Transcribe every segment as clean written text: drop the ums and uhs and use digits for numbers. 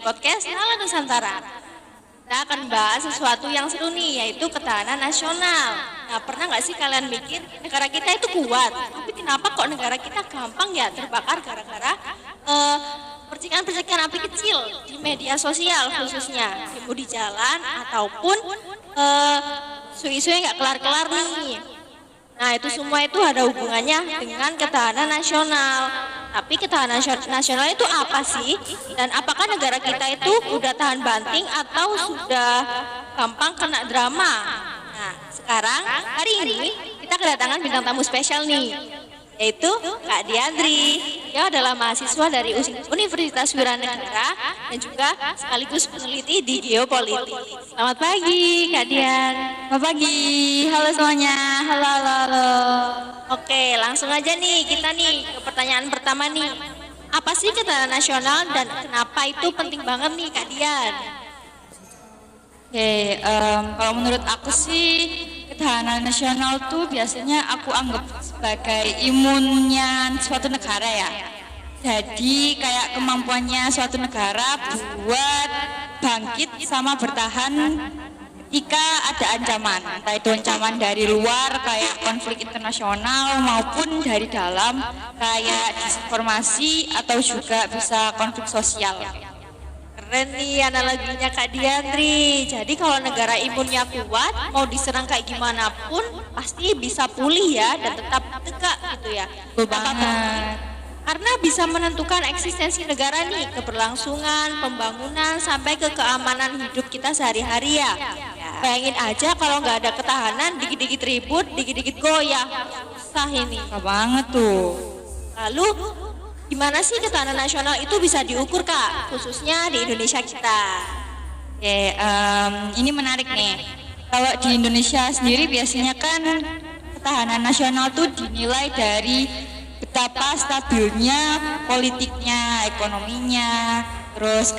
podcast Nala Nusantara. Kita akan bahas sesuatu yang seru nih, yaitu ketahanan nasional. Nah, pernah nggak sih kalian mikir negara kita itu kuat, tapi kenapa kok negara kita gampang ya terbakar gara-gara percikan-percikan api kecil di media sosial, khususnya di jalan ataupun isu-isu yang nggak kelar-kelar nih. Nah, itu semua itu ada hubungannya dengan ketahanan nasional. Tapi ketahanan nasional itu apa sih? Dan apakah negara kita itu udah tahan banting atau sudah gampang kena drama? Nah, sekarang hari ini kita kedatangan bintang tamu spesial nih, yaitu Kak Diandri. Dia adalah mahasiswa dari Universitas Wiranegara dan juga sekaligus peneliti di geopolitik. Selamat pagi Kak Dian. Selamat pagi, halo semuanya, halo. Oke, langsung aja nih kita nih ke pertanyaan pertama nih. Apa sih ketahanan nasional dan kenapa itu penting banget nih Kak Dian? Oke, kalau menurut aku sih ketahanan nasional tuh biasanya aku anggap sebagai imunnya suatu negara ya. Jadi kayak kemampuannya suatu negara buat bangkit sama bertahan ketika ada ancaman, entah itu ancaman dari luar kayak konflik internasional maupun dari dalam kayak disinformasi atau juga bisa konflik sosial. Keren nih analoginya Kak Diandri. Jadi kalau negara imunnya kuat, mau diserang kayak gimana pun pasti bisa pulih ya dan tetap tegak gitu ya. Betul banget. Karena bisa menentukan eksistensi negara nih, keberlangsungan, pembangunan, sampai ke keamanan hidup kita sehari-hari ya. Bayangin aja kalau nggak ada ketahanan, dikit-dikit ribut, dikit-dikit goyah. Susah ini. Susah banget tuh. Lalu gimana sih ketahanan nasional itu bisa diukur Kak, khususnya di Indonesia kita? Oke, ini menarik nih. Kalau di Indonesia sendiri biasanya kan ketahanan nasional tuh dinilai dari betapa stabilnya politiknya, ekonominya, terus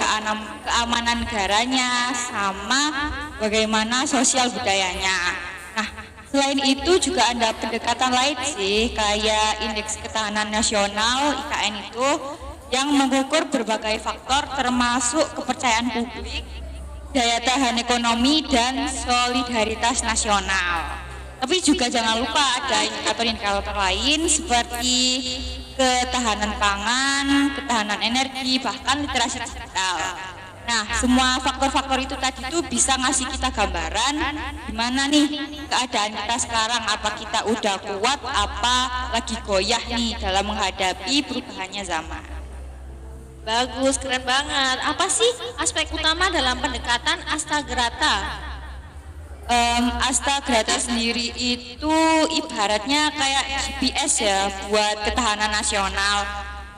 keamanan negaranya, sama bagaimana sosial budayanya. Nah, selain itu juga ada pendekatan lain sih, kayak indeks ketahanan nasional (IKN) itu yang mengukur berbagai faktor termasuk kepercayaan publik, daya tahan ekonomi, dan solidaritas nasional. Tapi juga jangan lupa ada indikator-indikator lain seperti ketahanan pangan, ketahanan energi, bahkan literasi digital. Nah, semua faktor-faktor itu tadi tuh bisa ngasih kita gambaran gimana nih keadaan kita sekarang, apa kita udah kuat, apa lagi goyah nih dalam menghadapi perubahannya zaman. Bagus, keren banget. Apa sih aspek utama dalam pendekatan Astagrata? Astagrata sendiri itu ibaratnya kayak GPS ya buat ketahanan nasional.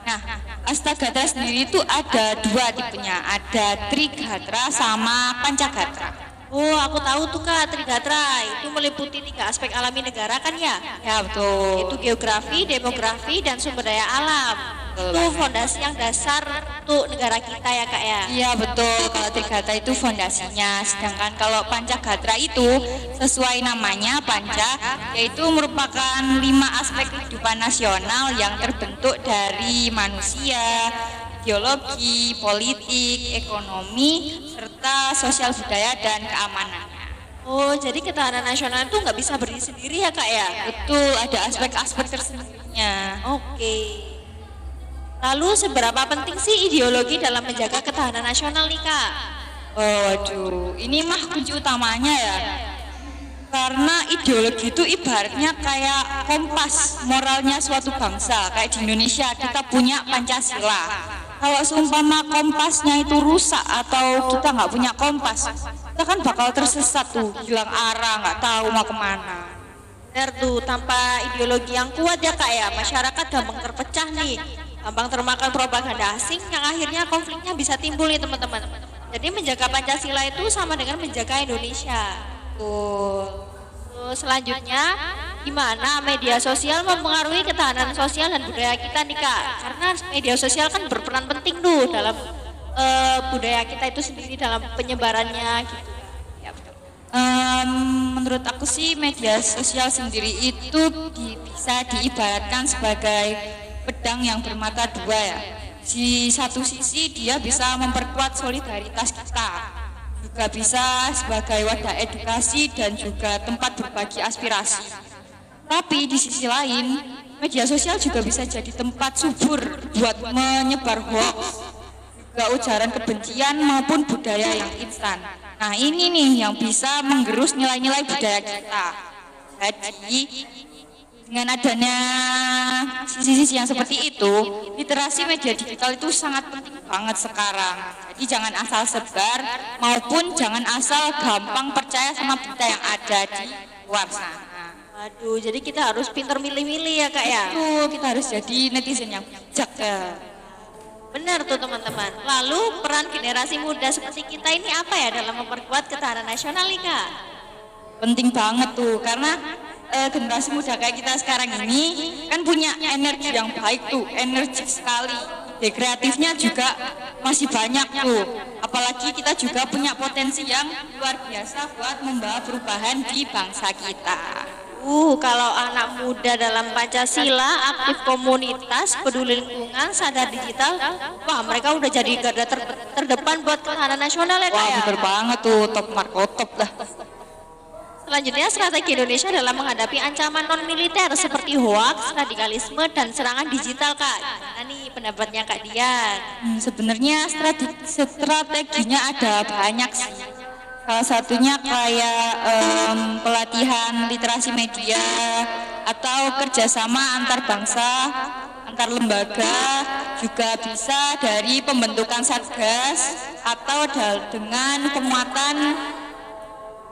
Nah, Astagrata sendiri itu ada dua tipenya, ada Trigatra sama Pancagatra. Oh, aku tahu tuh Kak, Trigatra itu meliputi 3 aspek alami negara kan ya? Ya betul. Itu geografi, demografi, dan sumber daya alam. Betul Itu banget. fondasi yang dasar untuk negara kita ya Kak ya? Iya betul, kalau Trigatra itu fondasinya, sedangkan kalau Pancagatra itu sesuai namanya Panca, yaitu merupakan 5 aspek kehidupan nasional yang terbentuk dari manusia, ideologi, politik, ekonomi, serta sosial budaya dan keamanannya. Oh, jadi ketahanan nasional itu nggak bisa berdiri sendiri ya Kak ya? Betul, ada aspek-aspek tersendirinya. Oke. Lalu seberapa penting sih ideologi dalam menjaga ketahanan nasional nih Kak? Waduh, ini mah kunci utamanya ya. Karena ideologi itu ibaratnya kayak kompas moralnya suatu bangsa. Kayak di Indonesia kita punya Pancasila. Kalau seumpama kompasnya itu rusak atau kita nggak punya kompas, kita kan bakal tersesat tuh, hilang arah, nggak tahu mau kemana. Benar tuh, tanpa ideologi yang kuat ya Kak ya, masyarakat gampang terpecah nih, gampang termakan propaganda asing yang akhirnya konfliknya bisa timbul nih teman-teman. Jadi menjaga Pancasila itu sama dengan menjaga Indonesia. Tuh. Terus selanjutnya, gimana media sosial mempengaruhi ketahanan sosial dan budaya kita nih Kak? Karena media sosial kan berperan penting tuh dalam budaya kita itu sendiri, dalam penyebarannya gitu. Ya, betul. Menurut aku sih media sosial sendiri itu bisa diibaratkan sebagai pedang yang bermata dua ya. Di satu sisi dia bisa memperkuat solidaritas kita, juga bisa sebagai wadah edukasi dan juga tempat berbagi aspirasi. Tapi di sisi lain, media sosial juga bisa jadi tempat subur buat menyebar hoax, juga ujaran kebencian maupun budaya yang instan. Nah ini nih yang bisa menggerus nilai-nilai budaya kita. Jadi dengan adanya sisi-sisi yang seperti itu, literasi media digital itu sangat penting banget sekarang. Jadi jangan asal sebar maupun jangan asal gampang percaya sama berita yang ada di luar sana. Aduh, jadi kita harus pintar milih-milih ya kak ya. Itu kita harus jadi netizen yang bijak ya. Benar tuh teman-teman. Lalu peran generasi muda seperti kita ini apa ya dalam memperkuat ketahanan nasional nih kak? Penting banget tuh karena generasi muda kayak kita sekarang ini kan punya energi yang baik tuh, energik sekali. Ide kreatifnya juga masih banyak tuh. Apalagi kita juga punya potensi yang luar biasa buat membawa perubahan di bangsa kita. Kalau anak muda dalam Pancasila, aktif komunitas, peduli lingkungan, sadar digital, wah mereka udah jadi garda terdepan buat ketahanan nasional ya kak Wah ya? bener banget tuh, top markotop lah. Selanjutnya, strategi Indonesia dalam menghadapi ancaman non-militer seperti hoaks, radikalisme, dan serangan digital, Kak. Gimana nih pendapatnya Kak Dian? Sebenarnya strateginya ada banyak sih. Salah satunya kayak pelatihan literasi media atau kerjasama antar bangsa, antar lembaga, juga bisa dari pembentukan satgas atau dengan penguatan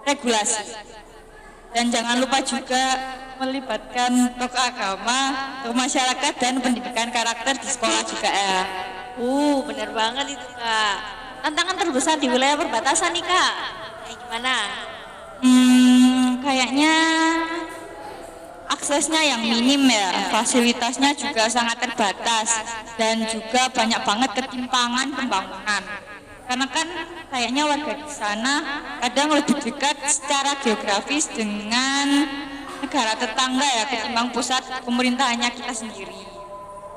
regulasi. Dan jangan lupa juga melibatkan tokoh agama, tokoh masyarakat dan pendidikan karakter di sekolah juga ya. Benar banget itu Kak. Tantangan terbesar di wilayah perbatasan nih Kak. Kayak gimana? Kayaknya aksesnya yang minim ya, fasilitasnya juga sangat terbatas dan juga banyak banget ketimpangan pembangunan. Karena kan kayaknya warga di sana kadang lebih dekat secara geografis dengan negara tetangga ya ketimbang pusat pemerintahannya kita sendiri.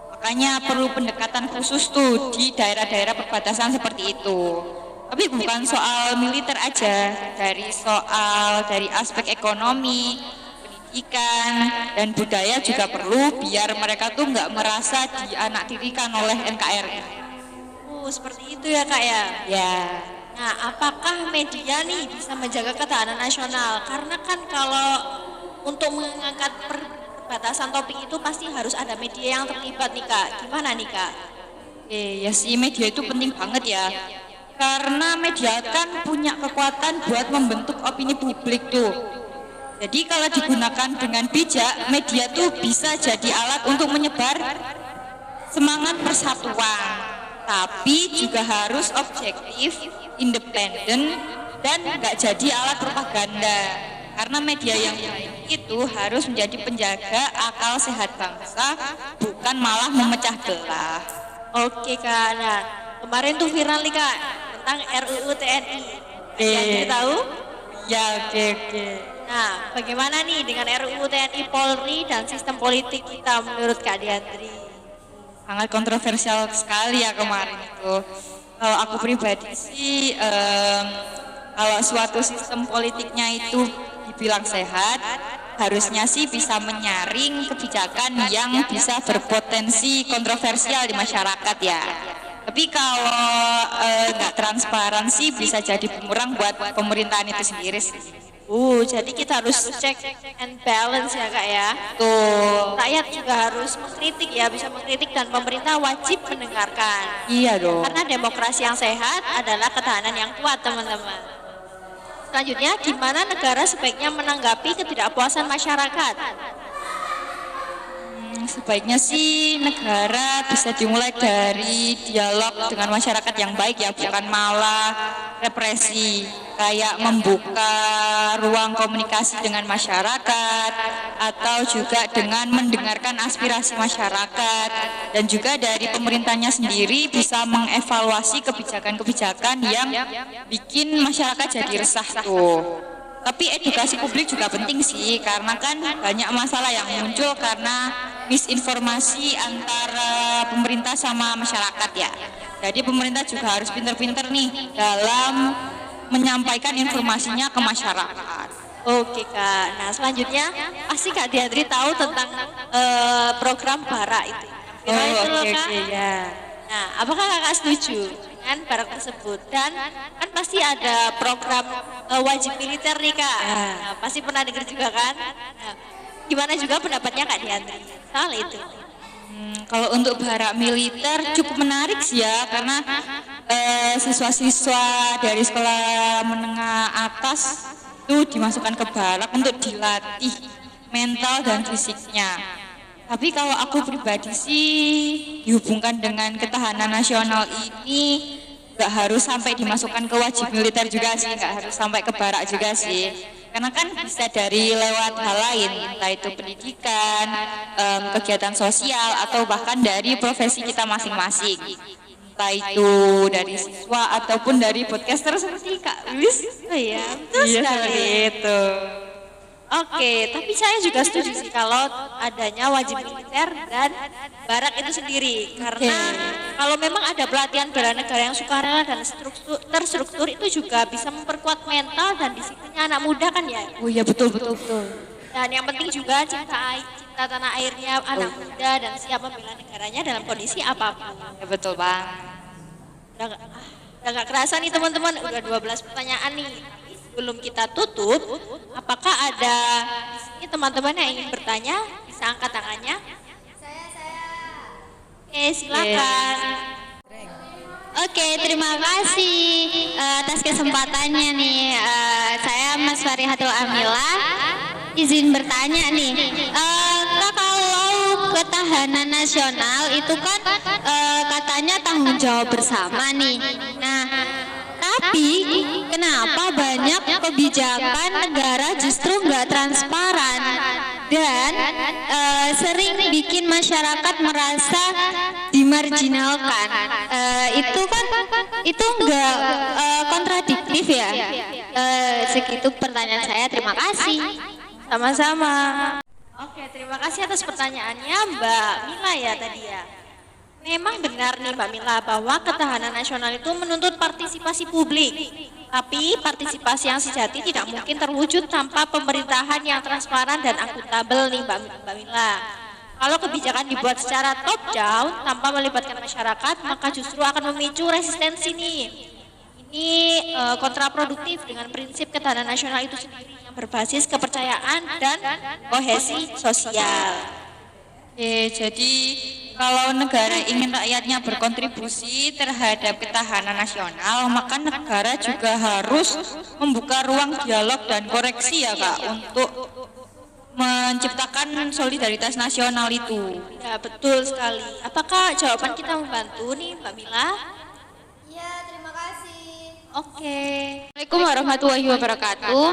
Makanya perlu pendekatan khusus tuh di daerah-daerah perbatasan seperti itu. Tapi bukan soal militer aja, dari aspek ekonomi, pendidikan dan budaya juga perlu biar mereka tuh nggak merasa dianaktirikan oleh NKRI. Seperti itu ya Kak ya? Ya. Nah, apakah media nih bisa menjaga ketahanan nasional? Karena kan kalau untuk mengangkat perbatasan topik itu pasti harus ada media yang terlibat nih Kak. Gimana nih Kak? Ya sih media itu penting banget ya. Karena media kan punya kekuatan buat membentuk opini publik tuh. Jadi kalau digunakan dengan bijak, media tuh bisa jadi alat untuk menyebar semangat persatuan. Tapi juga harus objektif, independen, dan nggak jadi alat propaganda. Karena media yang baik itu harus menjadi penjaga akal sehat bangsa, bukan malah memecah belah. Oke Kak, nah kemarin tuh viral nih Kak tentang RUU TNI. Yang tahu? Ya, oke. Nah, bagaimana nih dengan RUU TNI Polri dan sistem politik kita menurut Kak Diandri? Sangat kontroversial sekali ya kemarin itu. Kalau aku pribadi sih, kalau suatu sistem politiknya itu dibilang sehat, harusnya sih bisa menyaring kebijakan yang bisa berpotensi kontroversial di masyarakat ya. Tapi kalau nggak transparan sih bisa jadi bumerang buat pemerintahan itu sendiri sih. Jadi kita harus check and balance ya Kak ya. Tuh. Rakyat juga harus mengkritik ya, bisa mengkritik dan pemerintah wajib mendengarkan. Iya dong. Karena demokrasi yang sehat adalah ketahanan yang kuat teman-teman. Selanjutnya, gimana negara sebaiknya menanggapi ketidakpuasan masyarakat? Sebaiknya sih negara bisa dimulai dari dialog dengan masyarakat yang baik ya, bukan malah represi. Kayak membuka ruang komunikasi dengan masyarakat atau juga dengan mendengarkan aspirasi masyarakat, dan juga dari pemerintahnya sendiri bisa mengevaluasi kebijakan-kebijakan yang bikin masyarakat jadi resah tuh. Tapi edukasi publik juga penting sih, karena kan banyak masalah yang muncul karena misinformasi antara pemerintah sama masyarakat ya. Jadi pemerintah juga harus pinter-pinter nih dalam menyampaikan informasinya ke masyarakat. Oke Kak, nah selanjutnya pasti Kak Diandri tahu tentang program BARA itu. Viral itu loh, Kak. ya. Nah, apakah Kakak setuju dengan BARA tersebut? Dan kan pasti ada program wajib militer nih Kak. Nah, pasti pernah dengar juga kan? Nah, gimana juga pendapatnya Kak Diandri soal itu? Kalau untuk BARA militer cukup menarik sih ya, karena siswa-siswa dari sekolah menengah atas itu dimasukkan ke BARA untuk dilatih mental dan fisiknya. Tapi kalau aku pribadi sih dihubungkan dengan ketahanan nasional ini nggak harus sampai dimasukkan ke wajib militer juga sih, nggak harus sampai ke BARA juga sih. Karena kan bisa dari lewat hal lain, entah itu pendidikan, kegiatan sosial, atau bahkan dari profesi kita masing-masing. Entah itu dari siswa ataupun dari podcaster seperti Kak Luis. Oh iya, betul sekali. Itu. Oke, tapi saya juga setuju sih kalau adanya wajib militer dan barak itu sendiri. Karena kalau memang ada pelatihan bela negara yang sukarela dan terstruktur itu juga bisa memperkuat mental dan disiplinnya anak muda kan ya. Oh iya betul. Dan yang penting juga cinta tanah airnya anak muda dan siap membela negaranya dalam kondisi apapun. Ya betul Bang. Udah gak kerasa nih teman-teman, udah 12 pertanyaan nih. Sebelum kita tutup, apakah ada di sini teman-teman yang ingin bertanya? Bisa angkat tangannya. Oke, silakan. Oke, terima kasih atas kesempatannya nih. Saya Mas Farihatul Amila. Izin bertanya nih, Kak, kalau ketahanan nasional itu kan katanya tanggung jawab bersama nih. Nah, tapi kenapa banyak kebijakan negara justru nggak transparan dan sering bikin masyarakat merasa dimarginalkan? Itu nggak kontradiktif ya? Segitu pertanyaan saya. Terima kasih. Sama-sama. Oke, terima kasih atas pertanyaannya Mbak Mila ya tadi ya. Memang benar nih Mbak Mila bahwa ketahanan nasional itu menuntut partisipasi publik. Tapi partisipasi yang sejati tidak mungkin terwujud tanpa pemerintahan yang transparan dan akuntabel nih Mbak Mila. Kalau kebijakan dibuat secara top down tanpa melibatkan masyarakat, maka justru akan memicu resistensi nih. Ini kontraproduktif dengan prinsip ketahanan nasional itu sendiri yang berbasis kepercayaan dan kohesi sosial. Jadi kalau negara ingin rakyatnya berkontribusi terhadap ketahanan nasional, maka negara juga harus membuka ruang dialog dan koreksi ya Kak, untuk menciptakan solidaritas nasional itu. Ya betul sekali. Apakah jawaban kita membantu nih Mbak Mila? Iya, terima kasih. Oke. Assalamualaikum warahmatullahi wabarakatuh.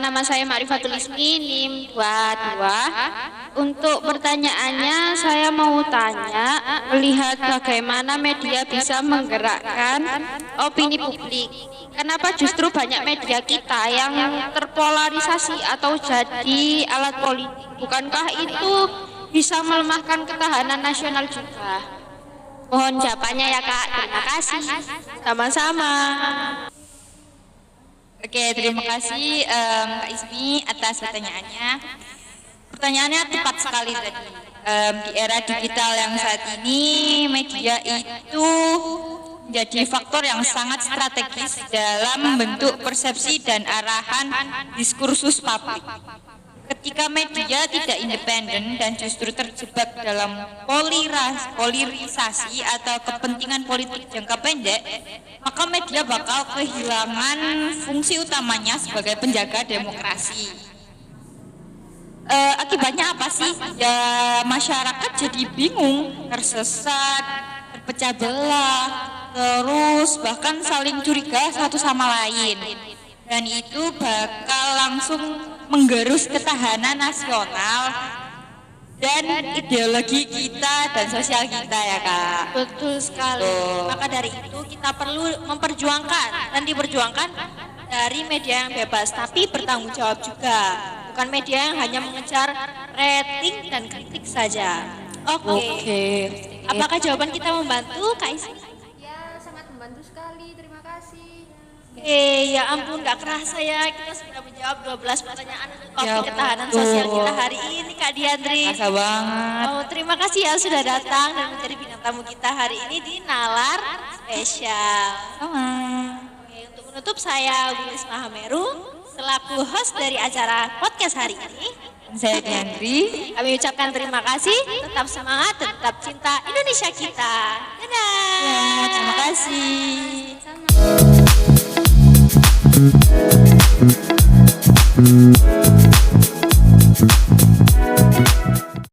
Nama saya Ma'rifatul Ismi, NIM 22. Untuk pertanyaannya, saya mau tanya, melihat bagaimana media bisa menggerakkan opini publik. Kenapa justru banyak media kita yang terpolarisasi atau jadi alat politik? Bukankah itu bisa melemahkan ketahanan nasional juga? Mohon jawabannya ya Kak. Terima kasih. Sama-sama. Oke, terima kasih Kak Ismi atas pertanyaannya. Pertanyaannya tepat sekali tadi. Di era digital yang saat ini, media itu menjadi faktor yang sangat strategis dalam membentuk persepsi dan arahan diskursus publik. Ketika media tidak independen dan justru terjebak dalam polarisasi atau kepentingan politik jangka pendek, maka media bakal kehilangan fungsi utamanya sebagai penjaga demokrasi. Akibatnya apa sih? Ya masyarakat jadi bingung, tersesat, terpecah belah, terus bahkan saling curiga satu sama lain. Dan itu bakal langsung menggerus ketahanan nasional dan ideologi kita dan sosial kita ya Kak. Betul sekali. Maka dari itu kita perlu memperjuangkan dan diperjuangkan dari media yang bebas tapi bertanggung jawab juga. Bukan media yang hanya mengejar rating dan kritik saja. Oke. Oke. Apakah jawaban kita membantu, Kak Isi? Ya, sangat membantu sekali. Terima kasih. Ya ampun, gak kerasa ya kita sudah menjawab 12 pertanyaan topik Ya ketahanan betul. sosial kita hari ini, Kak Diandri. Masa banget. Oh, terima kasih ya sudah datang dan menjadi bintang tamu kita hari ini di Nalar Spesial. Sama. Oke, untuk menutup saya Wilis Mahameru selaku host dari acara podcast hari ini. Saya Diandri. Kami ucapkan terima kasih, tetap semangat, tetap cinta Indonesia kita. Dadah. Ya, terima kasih. Sama.